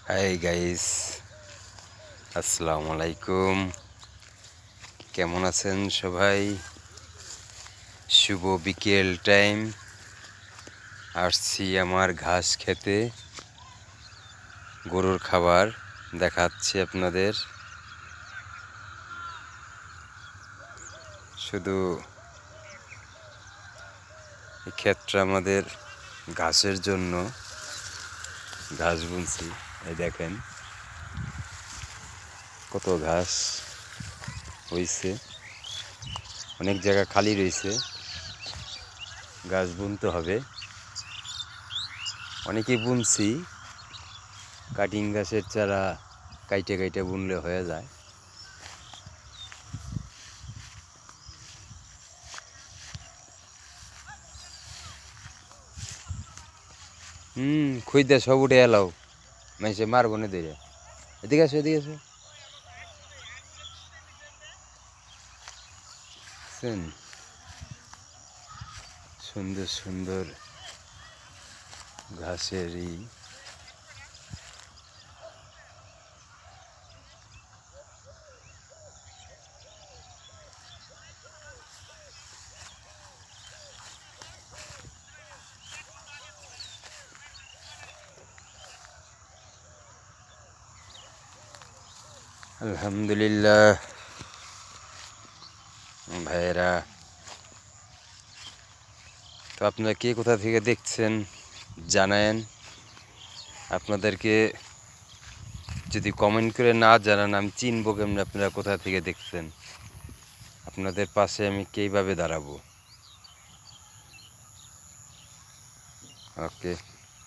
Hi guys, আসসালামু আলাইকুম। কেমন আছেন সবাই? শুভ বিকেল টাইম। আসছি আমার ঘাস খেতে, গরুর খাবার দেখাচ্ছি আপনাদের। শুধু এই ক্ষেতটা আমাদের ঘাসের জন্য, ঘাস বুনছি। এই দেখেন কত ঘাস হয়েছে, অনেক জায়গা খালি রয়েছে, ঘাস বুনতে হবে। অনেকেই বুনছি, কাটিং গাছের চারা কাইটে কাইটে বুনলে হয়ে যায়। খুঁজতে সব উঠে এলাও, মাইসে মারবো না ধরে। এদিকে আসো, এদিকে আসো। সুন্দর সুন্দর ঘাসেরই আলহামদুলিল্লাহ। ভাইয়েরা, তো আপনারা কে কোথা থেকে দেখছেন জানায়েন। আপনাদেরকে যদি কমেন্ট করে না জানান, আমি চিনবো কেমন আপনারা কোথা থেকে দেখছেন। আপনাদের পাশে আমি কীভাবে দাঁড়াবো। ওকে।